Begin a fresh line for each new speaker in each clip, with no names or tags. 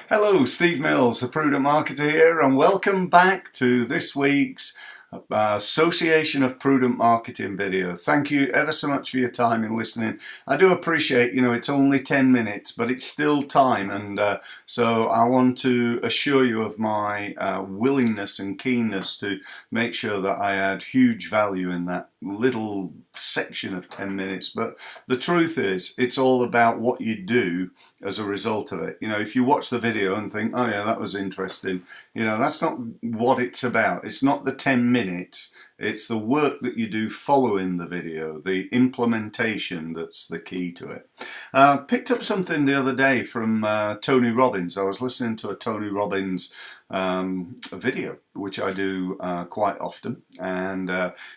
Hello, Steve Mills, the Prudent Marketer here, and welcome back to this week's Association of Prudent Marketing video. Thank you ever so much for your time in listening. I do appreciate, it's only 10 minutes, but it's still time, and so I want to assure you of my willingness and keenness to make sure that I add huge value in that little section of 10 minutes. But the truth is, it's all about what you do as a result of it. If you watch the video and think, oh yeah, that was interesting, that's not what it's about. It's not the 10 minutes, it's the work that you do following the video, the implementation that's the key to it. Picked up something the other day from Tony Robbins. I was listening to a Tony Robbins video, which I do quite often, and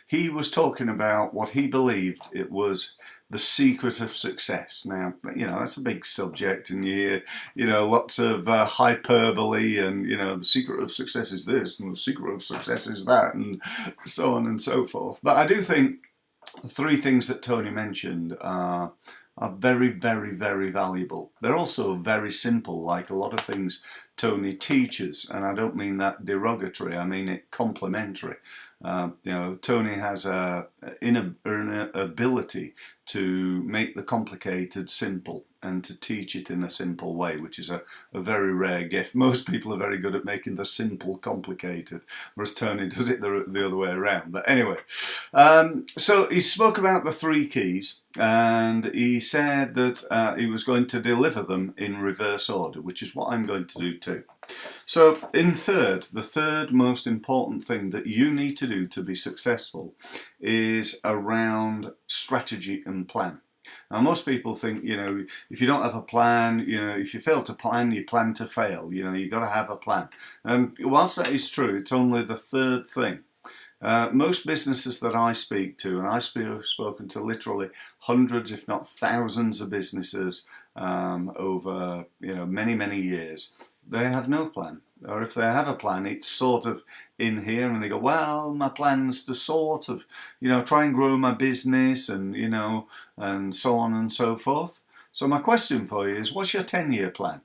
he was talking about what he believed it was the secret of success. Now, that's a big subject, and you hear, lots of hyperbole, and the secret of success is this, and the secret of success is that, and so on and so forth. But I do think the three things that Tony mentioned are very, very, very valuable. They're also very simple, like a lot of things Tony teaches, and I don't mean that derogatory, I mean it complimentary. Tony has an ability to make the complicated simple and to teach it in a simple way, which is a very rare gift. Most people are very good at making the simple complicated, whereas Tony does it the other way around. But anyway, so he spoke about the three keys, and he said that he was going to deliver them in reverse order, which is what I'm going to do too. So the third most important thing that you need to do to be successful is around strategy and plan. Now, most people think, if you don't have a plan, if you fail to plan, you plan to fail. You've got to have a plan. And whilst that is true, it's only the third thing. Most businesses that I speak to, and I've spoken to literally hundreds, if not thousands of businesses over many, many years, they have no plan. Or if they have a plan, it's sort of in here, and they go, well, my plan's to sort of, try and grow my business, and, and so on and so forth. So my question for you is, what's your 10-year plan?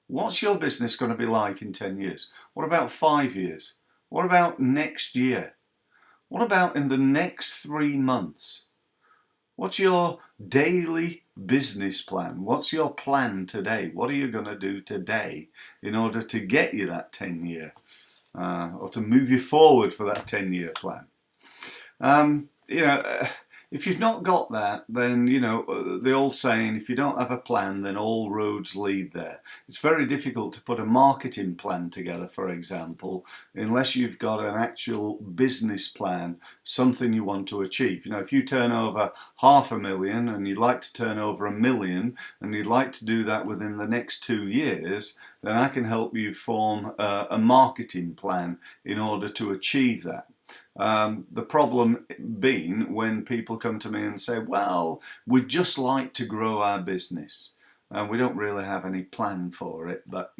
What's your business going to be like in 10 years? What about 5 years? What about next year? What about in the next 3 months? What's your daily business plan? What's your plan today? What are you going to do today in order to get you that 10-year or to move you forward for that 10-year plan? If you've not got that, then, the old saying, if you don't have a plan, then all roads lead there. It's very difficult to put a marketing plan together, for example, unless you've got an actual business plan, something you want to achieve. If you turn over $500,000 and you'd like to turn over $1 million, and you'd like to do that within the next 2 years, then I can help you form a marketing plan in order to achieve that. The problem being when people come to me and say, well, we'd just like to grow our business and we don't really have any plan for it, but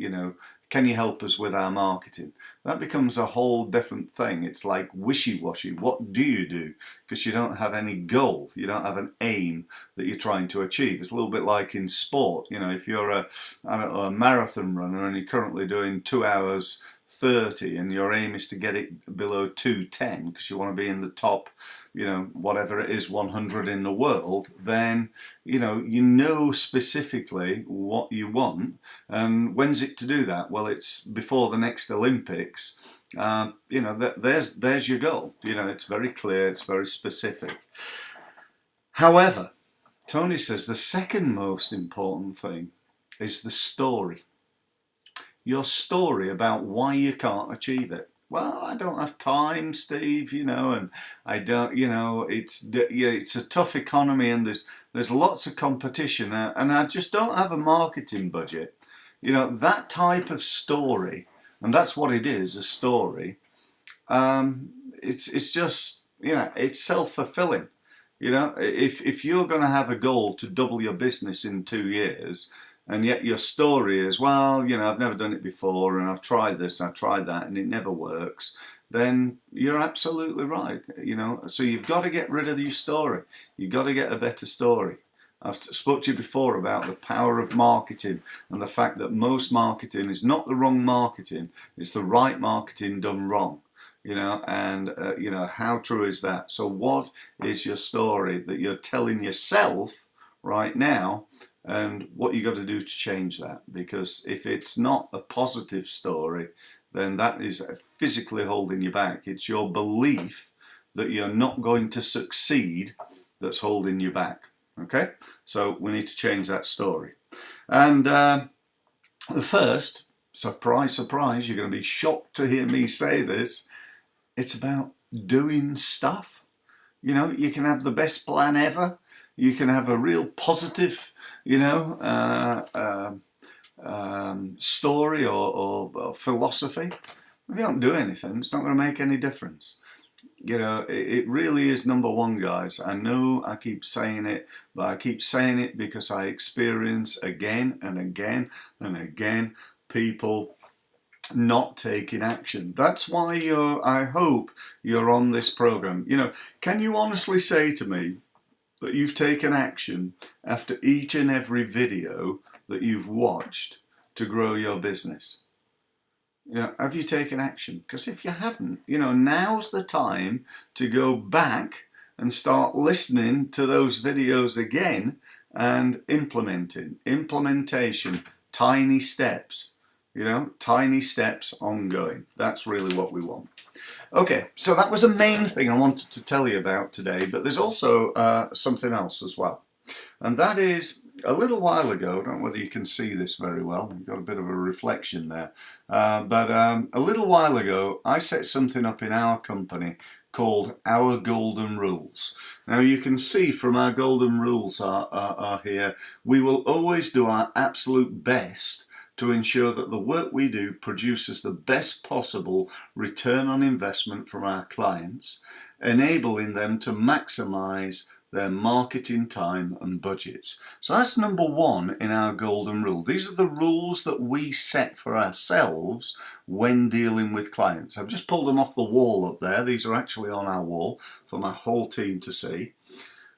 can you help us with our marketing? That becomes a whole different thing. It's like wishy-washy. What do you do? Because you don't have any goal. You don't have an aim that you're trying to achieve. It's a little bit like in sport. If you're a marathon runner and you're currently doing 2 hours 30 and your aim is to get it below 2:10 because you want to be in the top, whatever it is, 100 in the world, then you specifically what you want. And when's it to do that? Well, it's before the next Olympics. There's your goal. It's very clear, it's very specific. However, Tony says the second most important thing is the story. Your story about why you can't achieve it. Well, I don't have time, Steve, and I don't, it's a tough economy, and there's lots of competition, and I just don't have a marketing budget. That type of story, and that's what it is, a story. It's just, it's self-fulfilling. If you're going to have a goal to double your business in 2 years, and yet your story is, well, I've never done it before, and I've tried this, I've tried that, and it never works, then you're absolutely right. So you've got to get rid of your story. You've got to get a better story. I've spoke to you before about the power of marketing and the fact that most marketing is not the wrong marketing, it's the right marketing done wrong. And how true is that? So what is your story that you're telling yourself right now, and what you got to do to change that? Because if it's not a positive story, then that is physically holding you back. It's your belief that you're not going to succeed that's holding you back. Okay, so we need to change that story. And the first, surprise, surprise, you're going to be shocked to hear me say this, it's about doing stuff. You can have the best plan ever. You can have a real positive, story or philosophy. If you don't do anything, it's not going to make any difference. It really is number one, guys. I know I keep saying it, but I keep saying it because I experience again and again and again people not taking action. That's why I hope you're on this program. Can you honestly say to me that you've taken action after each and every video that you've watched to grow your business? Have you taken action? Because if you haven't, now's the time to go back and start listening to those videos again and implementation, tiny steps, tiny steps ongoing. That's really what we want. Okay, so that was a main thing I wanted to tell you about today, but there's also something else as well. And that is, a little while ago, I don't know whether you can see this very well, you've got a bit of a reflection there, but a little while ago I set something up in our company called Our Golden Rules. Now you can see from our golden rules are here, we will always do our absolute best to ensure that the work we do produces the best possible return on investment from our clients, enabling them to maximize their marketing time and budgets. So that's number one in our golden rule. These are the rules that we set for ourselves when dealing with clients. I've just pulled them off the wall up there. These are actually on our wall for my whole team to see.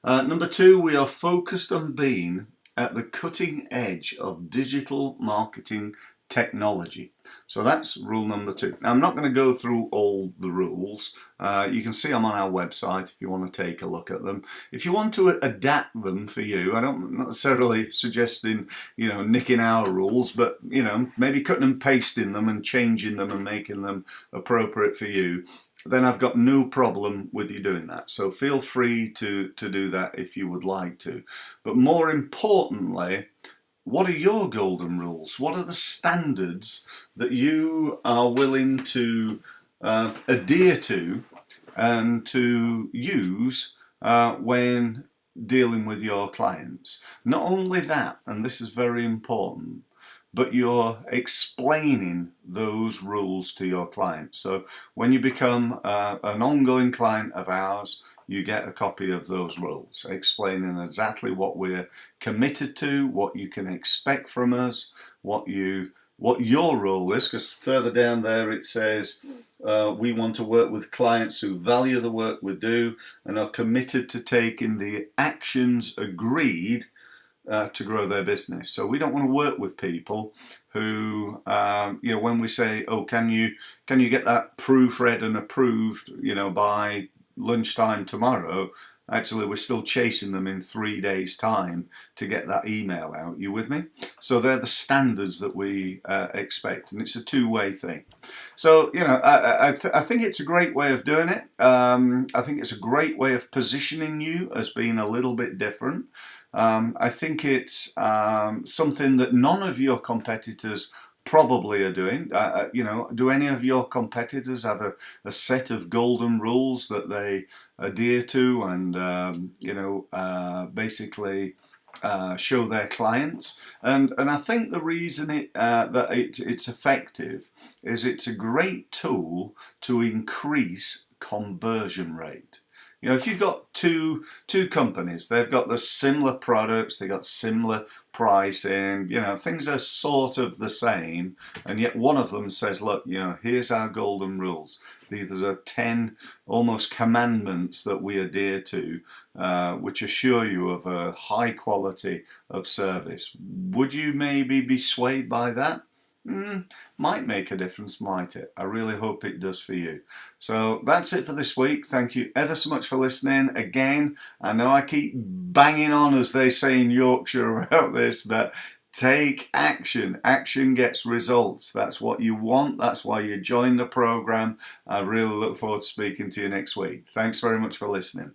Number two, we are focused on being at the cutting edge of digital marketing technology. So that's rule number two. Now I'm not going to go through all the rules. You can see them on our website if you want to take a look at them. If you want to adapt them for you, I'm not necessarily suggesting, nicking our rules, but, maybe cutting and pasting them and changing them and making them appropriate for you, then I've got no problem with you doing that. So feel free to do that if you would like to. But more importantly, what are your golden rules? What are the standards that you are willing to adhere to and to use when dealing with your clients? Not only that, and this is very important, but you're explaining those rules to your clients. So when you become an ongoing client of ours, you get a copy of those rules, explaining exactly what we're committed to, what you can expect from us, what your role is, because further down there it says we want to work with clients who value the work we do and are committed to taking the actions agreed to grow their business. So we don't want to work with people who, when we say, oh, can you get that proofread and approved, by lunchtime tomorrow, actually we're still chasing them in 3 days' time to get that email out. You with me? So they're the standards that we expect, and it's a two-way thing. So, I think it's a great way of doing it. I think it's a great way of positioning you as being a little bit different. I think it's something that none of your competitors probably are doing. Do any of your competitors have a set of golden rules that they adhere to and basically show their clients? And I think the reason it's effective is it's a great tool to increase conversion rate. You know, if you've got two companies, they've got the similar products, they've got similar pricing, you know, things are sort of the same, and yet one of them says, look, you know, here's our golden rules. These are 10 almost commandments that we adhere to, which assure you of a high quality of service. Would you maybe be swayed by that? Might make a difference, might it? I really hope it does for you. So that's it for this week. Thank you ever so much for listening. Again, I know I keep banging on, as they say in Yorkshire, about this, but take action. Action gets results. That's what you want. That's why you join the program. I really look forward to speaking to you next week. Thanks very much for listening.